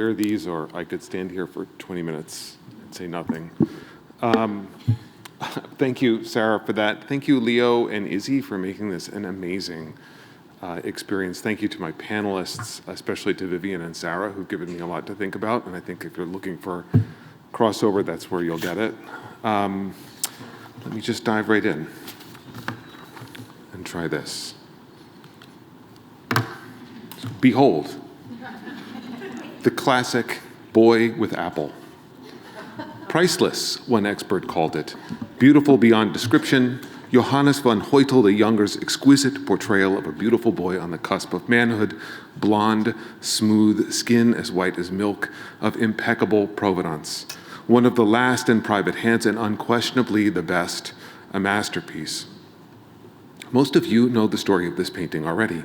wear these or I could stand here for 20 minutes and say nothing. Thank you, Sarah, for that. Thank you, Leo and Izzy, for making this an amazing experience. Thank you to my panelists, especially to Vivian and Sarah, who've given me a lot to think about. And I think if you're looking for crossover, that's where you'll get it. Let me just dive right in and try this. Behold, the classic boy with apple. Priceless, one expert called it. Beautiful beyond description, Johannes van Huytel the Younger's exquisite portrayal of a beautiful boy on the cusp of manhood, blonde, smooth, skin as white as milk, of impeccable provenance. One of the last in private hands and unquestionably the best, a masterpiece. Most of you know the story of this painting already.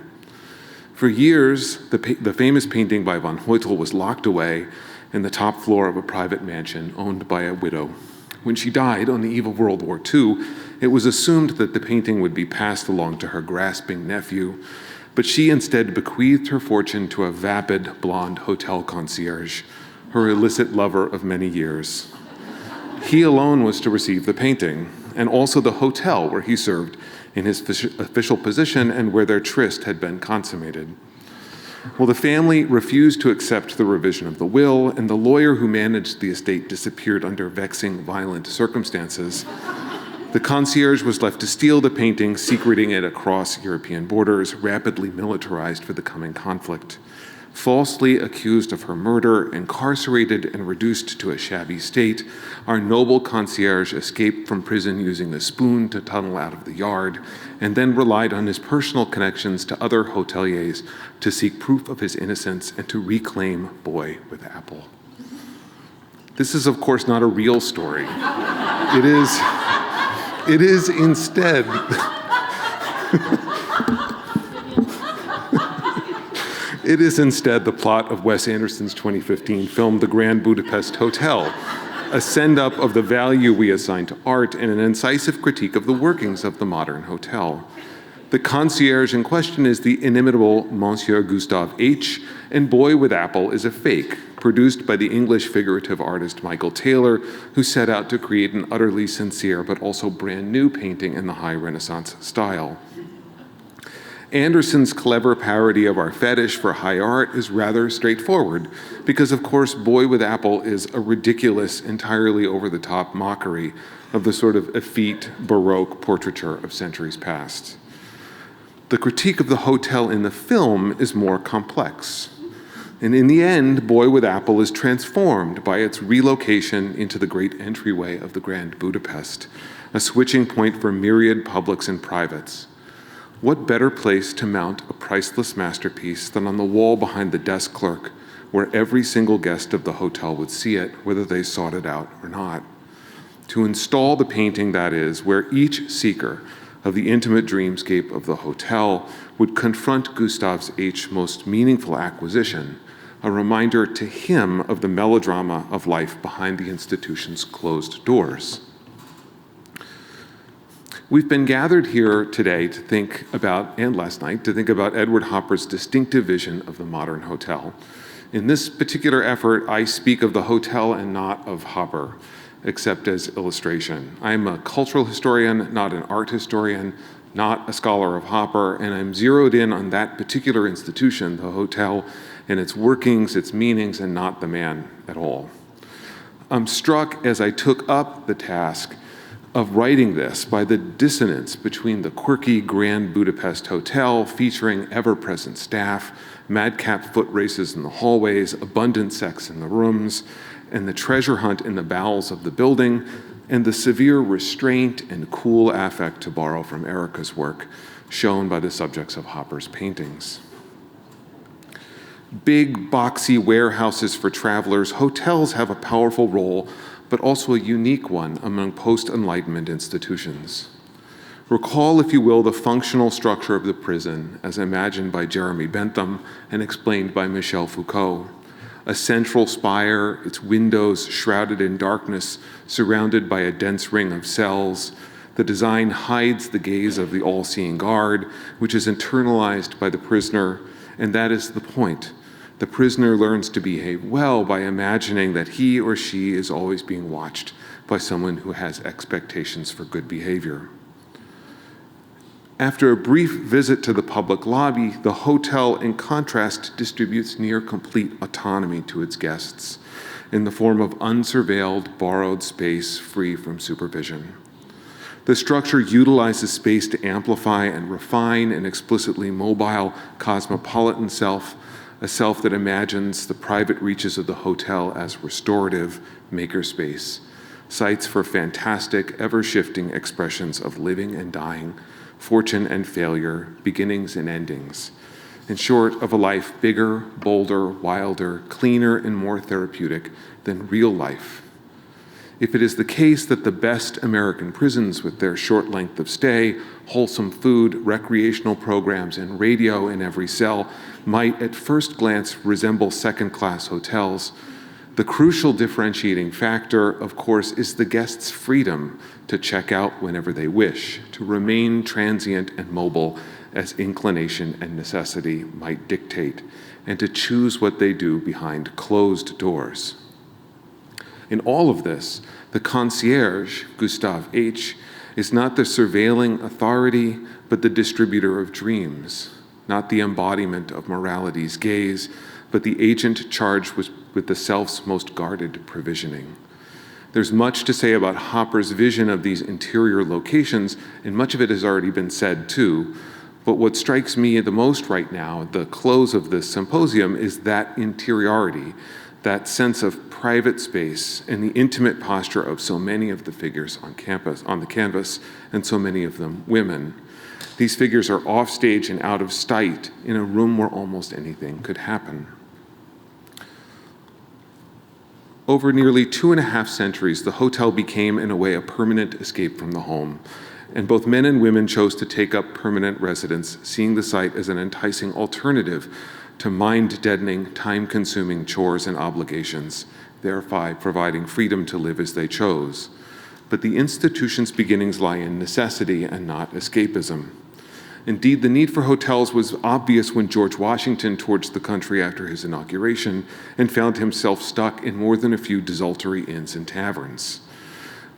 For years, the famous painting by van Huytel was locked away in the top floor of a private mansion owned by a widow. When she died on the eve of World War II, it was assumed that the painting would be passed along to her grasping nephew, but she instead bequeathed her fortune to a vapid, blonde hotel concierge, her illicit lover of many years. He alone was to receive the painting, and also the hotel where he served in his official position and where their tryst had been consummated. Well, the family refused to accept the revision of the will, and the lawyer who managed the estate disappeared under vexing, violent circumstances. The concierge was left to steal the painting, secreting it across European borders, rapidly militarized for the coming conflict. Falsely accused of her murder, incarcerated and reduced to a shabby state, our noble concierge escaped from prison using a spoon to tunnel out of the yard, and then relied on his personal connections to other hoteliers to seek proof of his innocence and to reclaim Boy with Apple. This is, of course, not a real story. It is instead It is instead the plot of Wes Anderson's 2015 film, The Grand Budapest Hotel, a send-up of the value we assign to art and an incisive critique of the workings of the modern hotel. The concierge in question is the inimitable Monsieur Gustave H., and Boy with Apple is a fake, produced by the English figurative artist Michael Taylor, who set out to create an utterly sincere but also brand new painting in the high Renaissance style. Anderson's clever parody of our fetish for high art is rather straightforward, because of course Boy with Apple is a ridiculous, entirely over-the-top mockery of the sort of effete, Baroque portraiture of centuries past. The critique of the hotel in the film is more complex. And in the end, Boy with Apple is transformed by its relocation into the great entryway of the Grand Budapest, a switching point for myriad publics and privates. What better place to mount a priceless masterpiece than on the wall behind the desk clerk, where every single guest of the hotel would see it, whether they sought it out or not? To install the painting, that is, where each seeker of the intimate dreamscape of the hotel would confront Gustave H.'s most meaningful acquisition, a reminder to him of the melodrama of life behind the institution's closed doors. We've been gathered here today to think about, and last night, to think about Edward Hopper's distinctive vision of the modern hotel. In this particular effort, I speak of the hotel and not of Hopper, except as illustration. I'm a cultural historian, not an art historian, not a scholar of Hopper, and I'm zeroed in on that particular institution, the hotel, and its workings, its meanings, and not the man at all. I'm struck as I took up the task of writing this by the dissonance between the quirky Grand Budapest Hotel featuring ever-present staff, madcap foot races in the hallways, abundant sex in the rooms, and the treasure hunt in the bowels of the building, and the severe restraint and cool affect, to borrow from Erica's work, shown by the subjects of Hopper's paintings. Big, boxy warehouses for travelers, hotels have a powerful role, but also a unique one among post-Enlightenment institutions. Recall, if you will, the functional structure of the prison as imagined by Jeremy Bentham and explained by Michel Foucault. A central spire, its windows shrouded in darkness, surrounded by a dense ring of cells. The design hides the gaze of the all-seeing guard, which is internalized by the prisoner, and that is the point. The prisoner learns to behave well by imagining that he or she is always being watched by someone who has expectations for good behavior. After a brief visit to the public lobby, the hotel, in contrast, distributes near complete autonomy to its guests in the form of unsurveilled, borrowed space free from supervision. The structure utilizes space to amplify and refine an explicitly mobile, cosmopolitan self, a self that imagines the private reaches of the hotel as restorative makerspace, sites for fantastic, ever-shifting expressions of living and dying, fortune and failure, beginnings and endings. In short, of a life bigger, bolder, wilder, cleaner, and more therapeutic than real life. If it is the case that the best American prisons, with their short length of stay, wholesome food, recreational programs, and radio in every cell, might at first glance resemble second-class hotels, the crucial differentiating factor, of course, is the guest's freedom to check out whenever they wish, to remain transient and mobile as inclination and necessity might dictate, and to choose what they do behind closed doors. In all of this, the concierge, Gustav H., is not the surveilling authority, but the distributor of dreams, not the embodiment of morality's gaze, but the agent charged with the self's most guarded provisioning. There's much to say about Hopper's vision of these interior locations, and much of it has already been said too, but what strikes me the most right now at the close of this symposium is that interiority, that sense of private space and the intimate posture of so many of the figures on the canvas, and so many of them women. These figures are offstage and out of sight in a room where almost anything could happen. Over nearly 2.5 centuries, the hotel became, in a way, a permanent escape from the home, and both men and women chose to take up permanent residence, seeing the site as an enticing alternative to mind-deadening, time-consuming chores and obligations, thereby providing freedom to live as they chose. But the institution's beginnings lie in necessity and not escapism. Indeed, the need for hotels was obvious when George Washington toured the country after his inauguration and found himself stuck in more than a few desultory inns and taverns.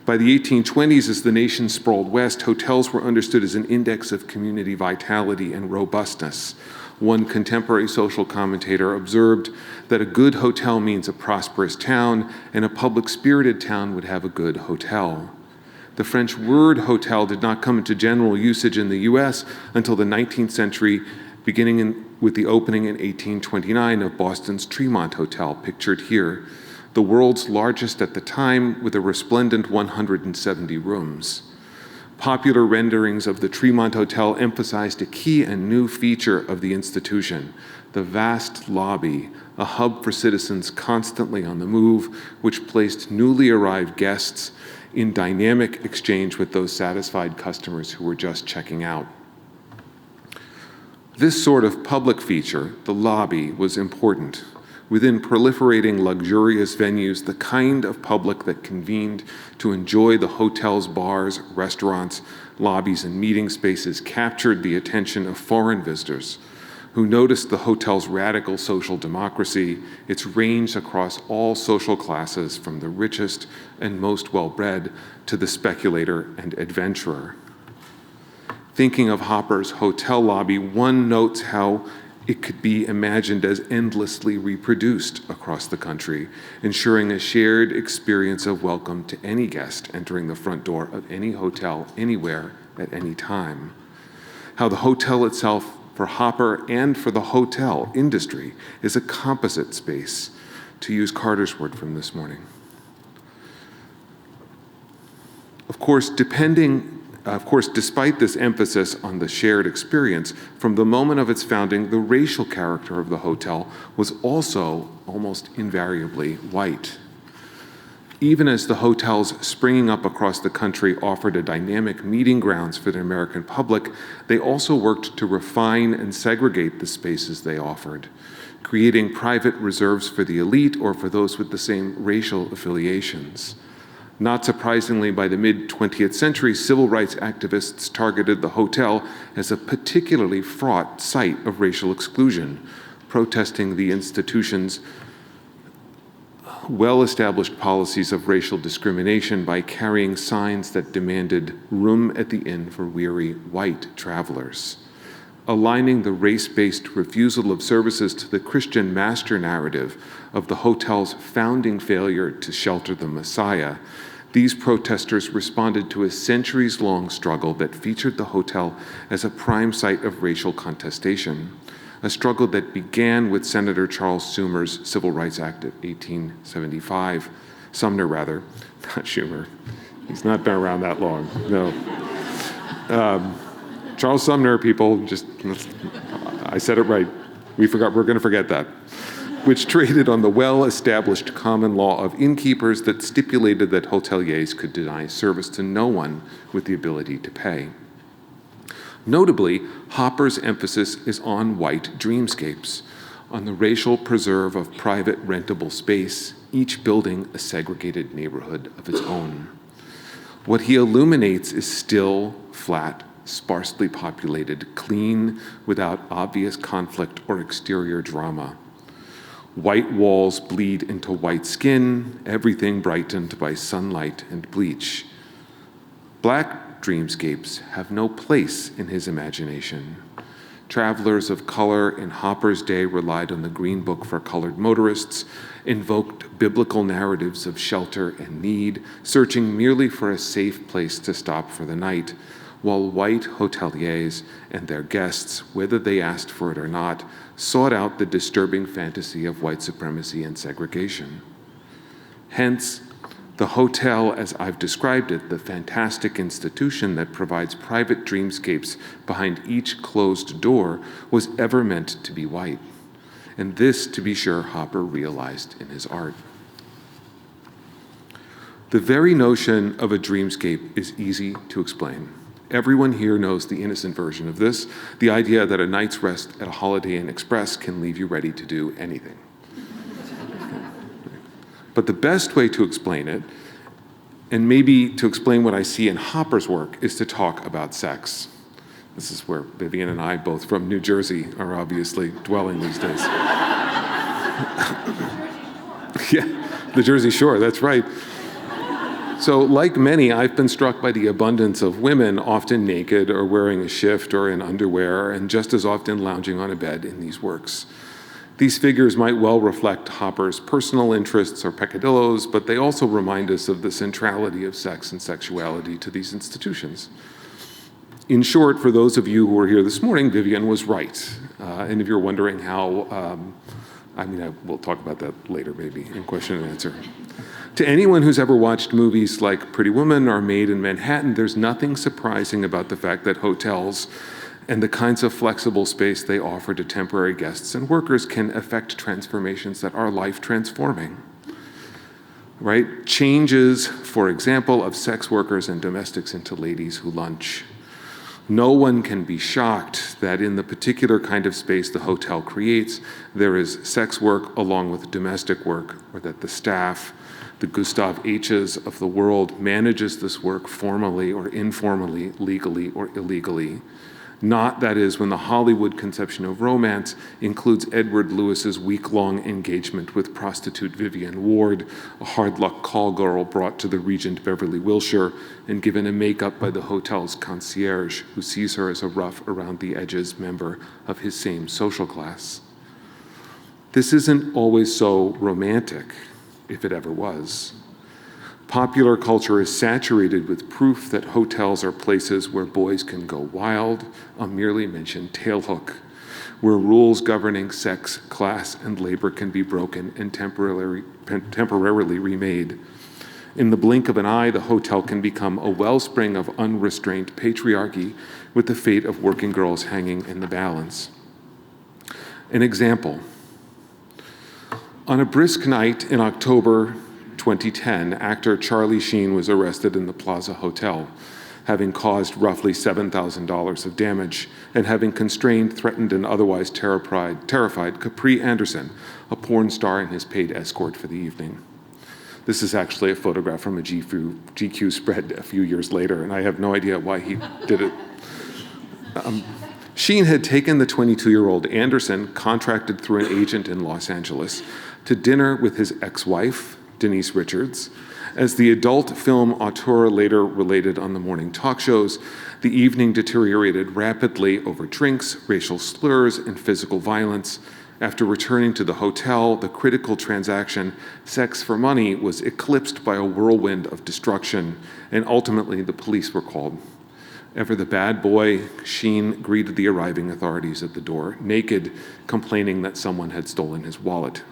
By the 1820s, as the nation sprawled west, hotels were understood as an index of community vitality and robustness. One contemporary social commentator observed that a good hotel means a prosperous town, and a public-spirited town would have a good hotel. The French word hotel did not come into general usage in the US until the 19th century, beginning with the opening in 1829 of Boston's Tremont Hotel, pictured here, the world's largest at the time, with a resplendent 170 rooms. Popular renderings of the Tremont Hotel emphasized a key and new feature of the institution, the vast lobby, a hub for citizens constantly on the move, which placed newly arrived guests in dynamic exchange with those satisfied customers who were just checking out. This sort of public feature, the lobby, was important. Within proliferating luxurious venues, the kind of public that convened to enjoy the hotel's bars, restaurants, lobbies, and meeting spaces captured the attention of foreign visitors who noticed the hotel's radical social democracy, its range across all social classes, from the richest and most well-bred to the speculator and adventurer. Thinking of Hopper's hotel lobby, one notes how it could be imagined as endlessly reproduced across the country, ensuring a shared experience of welcome to any guest entering the front door of any hotel anywhere at any time. How the hotel itself, for Hopper and for the hotel industry, is a composite space, to use Carter's word from this morning. Of course, despite this emphasis on the shared experience, from the moment of its founding, the racial character of the hotel was also almost invariably white. Even as the hotels springing up across the country offered a dynamic meeting grounds for the American public, they also worked to refine and segregate the spaces they offered, creating private reserves for the elite or for those with the same racial affiliations. Not surprisingly, by the mid-20th century, civil rights activists targeted the hotel as a particularly fraught site of racial exclusion, protesting the institution's well-established policies of racial discrimination by carrying signs that demanded room at the inn for weary white travelers, aligning the race-based refusal of services to the Christian master narrative of the hotel's founding failure to shelter the Messiah. These protesters responded to a centuries-long struggle that featured the hotel as a prime site of racial contestation, a struggle that began with Senator Charles Sumner's Civil Rights Act of 1875. Sumner, rather, not Schumer. He's not been around that long, no. Charles Sumner, people, I said it right. We're going to forget that. Which traded on the well-established common law of innkeepers that stipulated that hoteliers could deny service to no one with the ability to pay. Notably, Hopper's emphasis is on white dreamscapes, on the racial preserve of private rentable space, each building a segregated neighborhood of its own. What he illuminates is still, flat, sparsely populated, clean, without obvious conflict or exterior drama. White walls bleed into white skin, everything brightened by sunlight and bleach. Black dreamscapes have no place in his imagination. Travelers of color in Hopper's day relied on the Green Book for colored motorists, invoked biblical narratives of shelter and need, searching merely for a safe place to stop for the night, while white hoteliers and their guests, whether they asked for it or not, sought out the disturbing fantasy of white supremacy and segregation. Hence, the hotel, as I've described it, the fantastic institution that provides private dreamscapes behind each closed door, was ever meant to be white. And this, to be sure, Hopper realized in his art. The very notion of a dreamscape is easy to explain. Everyone here knows the innocent version of this, the idea that a night's rest at a Holiday Inn Express can leave you ready to do anything. But the best way to explain it, and maybe to explain what I see in Hopper's work, is to talk about sex. This is where Vivian and I, both from New Jersey, are obviously dwelling these days. Yeah, the Jersey Shore, that's right. So, like many, I've been struck by the abundance of women, often naked or wearing a shift or in underwear, and just as often lounging on a bed in these works. These figures might well reflect Hopper's personal interests or peccadillos, but they also remind us of the centrality of sex and sexuality to these institutions. In short, for those of you who are here this morning, Vivian was right. And if you're wondering how, we'll talk about that later maybe in question and answer. To anyone who's ever watched movies like Pretty Woman or Made in Manhattan, there's nothing surprising about the fact that hotels and the kinds of flexible space they offer to temporary guests and workers can effect transformations that are life-transforming, right? Changes, for example, of sex workers and domestics into ladies who lunch. No one can be shocked that in the particular kind of space the hotel creates, there is sex work along with domestic work, or that the staff, the Gustav H's of the world, manages this work formally or informally, legally or illegally. Not, that is, when the Hollywood conception of romance includes Edward Lewis's week-long engagement with prostitute Vivian Ward, a hard-luck call girl brought to the Regent Beverly Wilshire and given a makeup by the hotel's concierge, who sees her as a rough around-the-edges member of his same social class. This isn't always so romantic, if it ever was. Popular culture is saturated with proof that hotels are places where boys can go wild, a merely mentioned tailhook, where rules governing sex, class, and labor can be broken and temporarily remade. In the blink of an eye, the hotel can become a wellspring of unrestrained patriarchy, with the fate of working girls hanging in the balance. An example. On a brisk night in October 2010, actor Charlie Sheen was arrested in the Plaza Hotel, having caused roughly $7,000 of damage and having constrained, threatened, and otherwise terrified Capri Anderson, a porn star and his paid escort for the evening. This is actually a photograph from a GQ spread a few years later, and I have no idea why he did it. Sheen had taken the 22-year-old Anderson, contracted through an agent in Los Angeles, to dinner with his ex-wife, Denise Richards. As the adult film auteur later related on the morning talk shows, the evening deteriorated rapidly over drinks, racial slurs, and physical violence. After returning to the hotel, the critical transaction, sex for money, was eclipsed by a whirlwind of destruction, and ultimately the police were called. Ever the bad boy, Sheen greeted the arriving authorities at the door, naked, complaining that someone had stolen his wallet.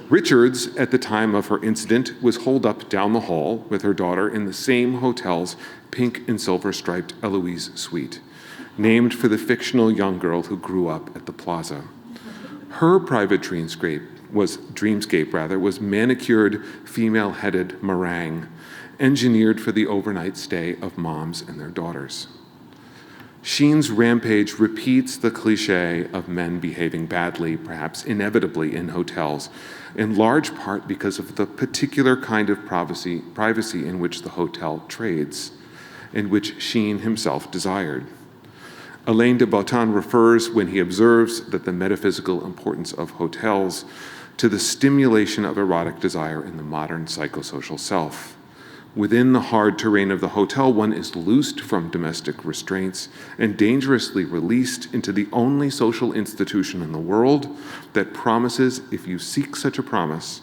Richards, at the time of her incident, was holed up down the hall with her daughter in the same hotel's pink and silver-striped Eloise suite, named for the fictional young girl who grew up at the plaza. Her private dreamscape was manicured, female-headed meringue, engineered for the overnight stay of moms and their daughters. Sheen's rampage repeats the cliché of men behaving badly, perhaps inevitably, in hotels, in large part because of the particular kind of privacy in which the hotel trades, and which Sheen himself desired. Alain de Botton refers, when he observes that the metaphysical importance of hotels, to the stimulation of erotic desire in the modern psychosocial self. Within the hard terrain of the hotel, one is loosed from domestic restraints and dangerously released into the only social institution in the world that promises, if you seek such a promise,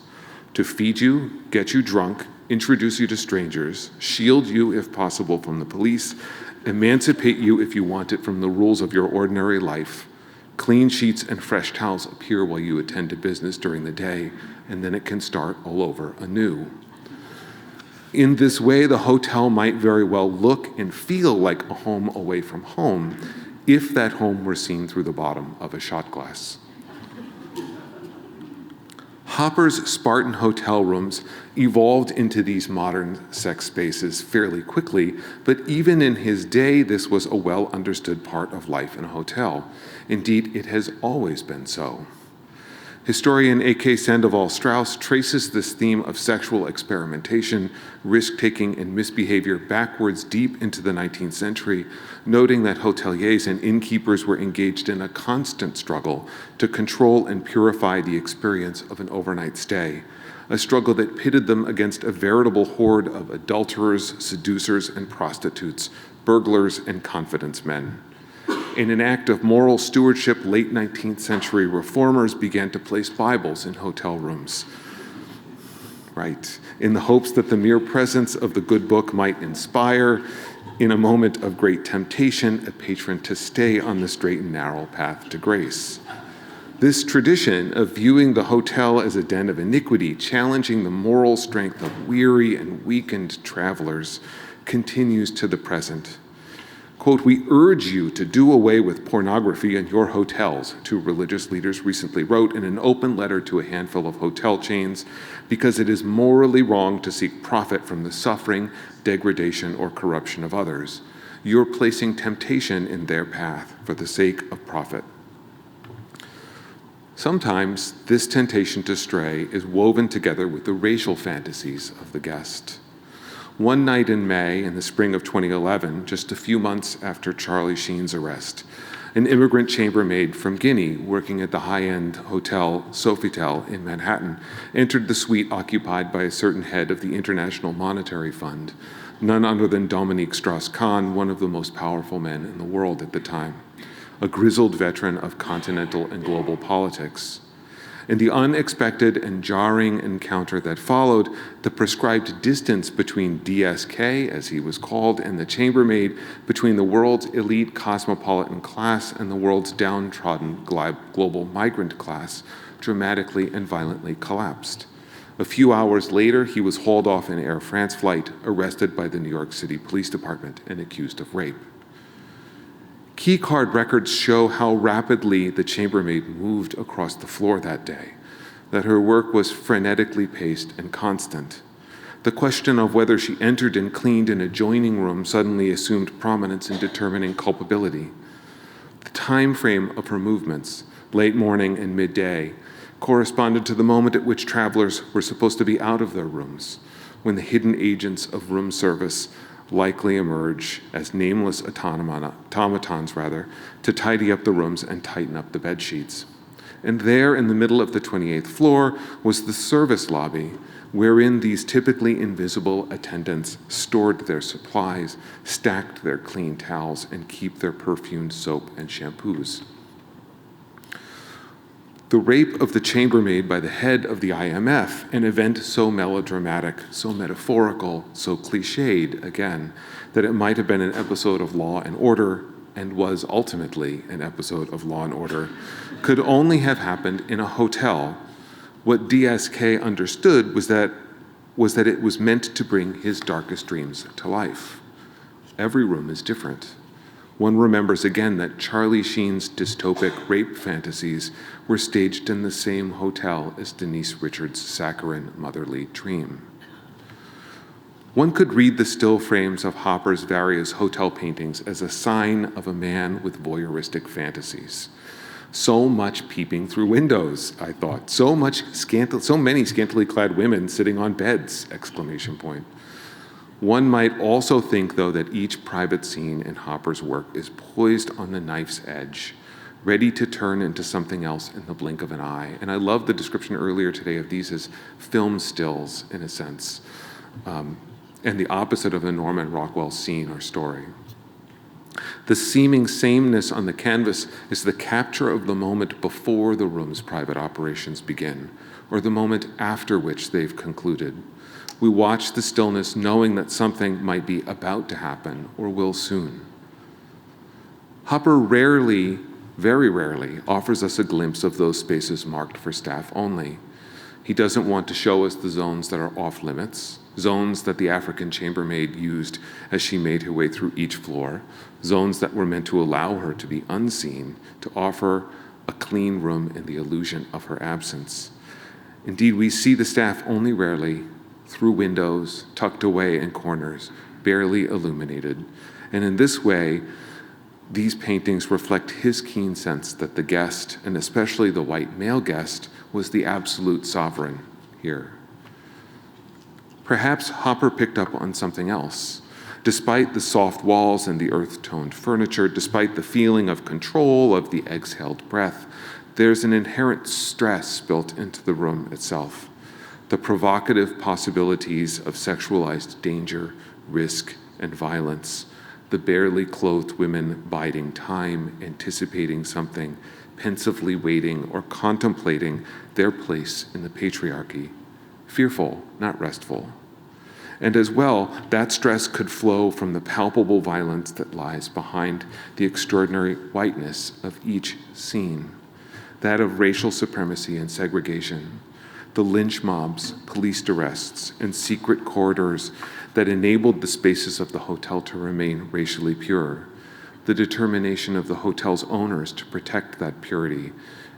to feed you, get you drunk, introduce you to strangers, shield you, if possible, from the police, emancipate you, if you want it, from the rules of your ordinary life. Clean sheets and fresh towels appear while you attend to business during the day, and then it can start all over anew. In this way, the hotel might very well look and feel like a home away from home, if that home were seen through the bottom of a shot glass. Hopper's Spartan hotel rooms evolved into these modern sex spaces fairly quickly, but even in his day, this was a well-understood part of life in a hotel. Indeed, it has always been so. Historian A.K. Sandoval Strauss traces this theme of sexual experimentation, risk-taking, and misbehavior backwards deep into the 19th century, noting that hoteliers and innkeepers were engaged in a constant struggle to control and purify the experience of an overnight stay, a struggle that pitted them against a veritable horde of adulterers, seducers, and prostitutes, burglars, and confidence men. In an act of moral stewardship, late 19th century reformers began to place Bibles in hotel rooms, in the hopes that the mere presence of the good book might inspire, in a moment of great temptation, a patron to stay on the straight and narrow path to grace. This tradition of viewing the hotel as a den of iniquity, challenging the moral strength of weary and weakened travelers, continues to the present. Quote, "We urge you to do away with pornography in your hotels," two religious leaders recently wrote in an open letter to a handful of hotel chains, "because it is morally wrong to seek profit from the suffering, degradation, or corruption of others. You're placing temptation in their path for the sake of profit." Sometimes this temptation to stray is woven together with the racial fantasies of the guest. One night in May, in the spring of 2011, just a few months after Charlie Sheen's arrest, an immigrant chambermaid from Guinea working at the high-end hotel Sofitel in Manhattan entered the suite occupied by a certain head of the International Monetary Fund, none other than Dominique Strauss-Kahn, one of the most powerful men in the world at the time, a grizzled veteran of continental and global politics. In the unexpected and jarring encounter that followed, the prescribed distance between DSK, as he was called, and the chambermaid, between the world's elite cosmopolitan class and the world's downtrodden global migrant class, dramatically and violently collapsed. A few hours later, he was hauled off an Air France flight, arrested by the New York City Police Department, and accused of rape. Keycard records show how rapidly the chambermaid moved across the floor that day, that her work was frenetically paced and constant. The question of whether she entered and cleaned an adjoining room suddenly assumed prominence in determining culpability. The time frame of her movements, late morning and midday, corresponded to the moment at which travelers were supposed to be out of their rooms, when the hidden agents of room service likely emerge as nameless automatons, to tidy up the rooms and tighten up the bed sheets. And there in the middle of the 28th floor was the service lobby, wherein these typically invisible attendants stored their supplies, stacked their clean towels, and keep their perfumed soap and shampoos. The rape of the chambermaid by the head of the IMF, an event so melodramatic, so metaphorical, so cliched, again, that it might have been an episode of Law and Order, and was ultimately an episode of Law and Order, could only have happened in a hotel. What DSK understood was that it was meant to bring his darkest dreams to life. Every room is different. One remembers again that Charlie Sheen's dystopic rape fantasies were staged in the same hotel as Denise Richards' saccharine motherly dream. One could read the still frames of Hopper's various hotel paintings as a sign of a man with voyeuristic fantasies. So much peeping through windows, I thought. So many scantily clad women sitting on beds, exclamation point. One might also think, though, that each private scene in Hopper's work is poised on the knife's edge, ready to turn into something else in the blink of an eye. And I love the description earlier today of these as film stills, in a sense, and the opposite of a Norman Rockwell scene or story. The seeming sameness on the canvas is the capture of the moment before the room's private operations begin, or the moment after which they've concluded. We watch the stillness knowing that something might be about to happen or will soon. Hopper rarely, very rarely, offers us a glimpse of those spaces marked for staff only. He doesn't want to show us the zones that are off limits, zones that the African chambermaid used as she made her way through each floor, zones that were meant to allow her to be unseen, to offer a clean room in the illusion of her absence. Indeed, we see the staff only rarely, through windows, tucked away in corners, barely illuminated. And in this way, these paintings reflect his keen sense that the guest, and especially the white male guest, was the absolute sovereign here. Perhaps Hopper picked up on something else. Despite the soft walls and the earth-toned furniture, despite the feeling of control of the exhaled breath, there's an inherent stress built into the room itself. The provocative possibilities of sexualized danger, risk, and violence, the barely clothed women biding time, anticipating something, pensively waiting or contemplating their place in the patriarchy, fearful, not restful. And as well, that stress could flow from the palpable violence that lies behind the extraordinary whiteness of each scene, that of racial supremacy and segregation, the lynch mobs, police arrests, and secret corridors that enabled the spaces of the hotel to remain racially pure, the determination of the hotel's owners to protect that purity,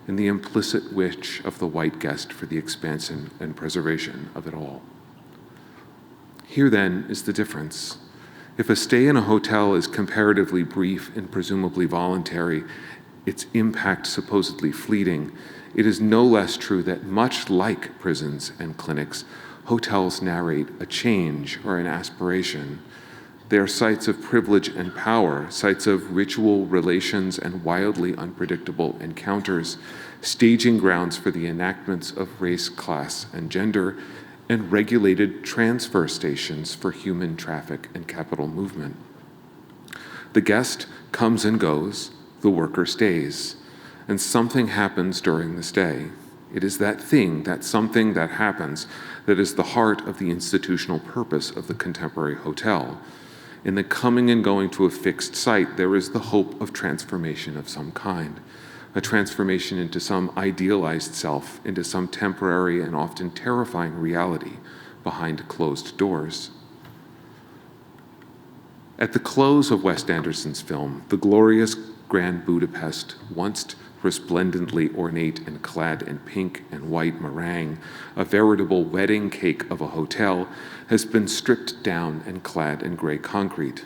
and the implicit wish of the white guest for the expansion and preservation of it all. Here, then, is the difference. If a stay in a hotel is comparatively brief and presumably voluntary, its impact supposedly fleeting, it is no less true that much like prisons and clinics, hotels narrate a change or an aspiration. They are sites of privilege and power, sites of ritual relations and wildly unpredictable encounters, staging grounds for the enactments of race, class, and gender, and regulated transfer stations for human traffic and capital movement. The guest comes and goes, the worker stays, and something happens during the stay. It is that thing, that something that happens, that is the heart of the institutional purpose of the contemporary hotel. In the coming and going to a fixed site, there is the hope of transformation of some kind, a transformation into some idealized self, into some temporary and often terrifying reality behind closed doors. At the close of Wes Anderson's film, the glorious Grand Budapest, once resplendently ornate and clad in pink and white meringue, a veritable wedding cake of a hotel, has been stripped down and clad in gray concrete.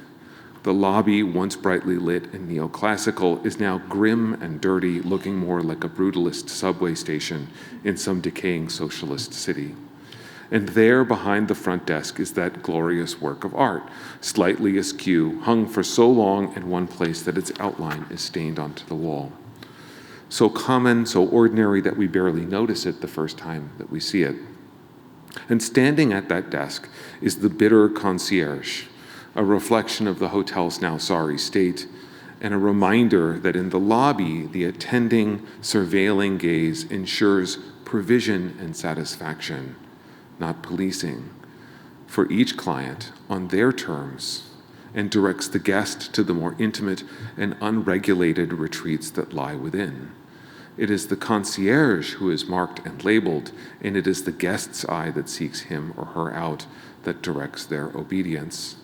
The lobby, once brightly lit and neoclassical, is now grim and dirty, looking more like a brutalist subway station in some decaying socialist city. And there behind the front desk is that glorious work of art, slightly askew, hung for so long in one place that its outline is stained onto the wall. So common, so ordinary that we barely notice it the first time that we see it. And standing at that desk is the bitter concierge, a reflection of the hotel's now sorry state, and a reminder that in the lobby, the attending, surveilling gaze ensures provision and satisfaction, not policing, for each client on their terms, and directs the guest to the more intimate and unregulated retreats that lie within. It is the concierge who is marked and labeled, and it is the guest's eye that seeks him or her out that directs their obedience.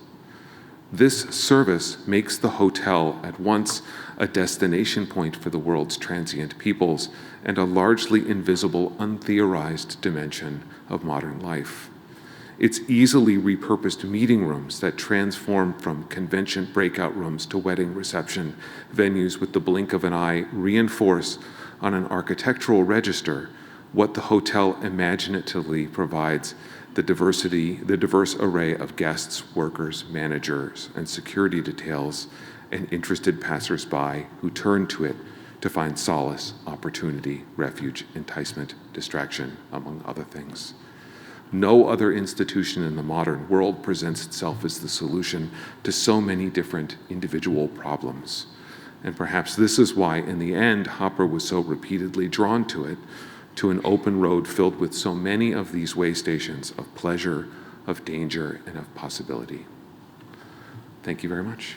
This service makes the hotel at once a destination point for the world's transient peoples and a largely invisible, untheorized dimension of modern life. Its easily repurposed meeting rooms that transform from convention breakout rooms to wedding reception venues with the blink of an eye reinforce on an architectural register what the hotel imaginatively provides: the diverse array of guests, workers, managers, and security details, and interested passersby who turn to it to find solace, opportunity, refuge, enticement, distraction, among other things. No other institution in the modern world presents itself as the solution to so many different individual problems. And perhaps this is why, in the end, Hopper was so repeatedly drawn to it, to an open road filled with so many of these way stations of pleasure, of danger, and of possibility. Thank you very much.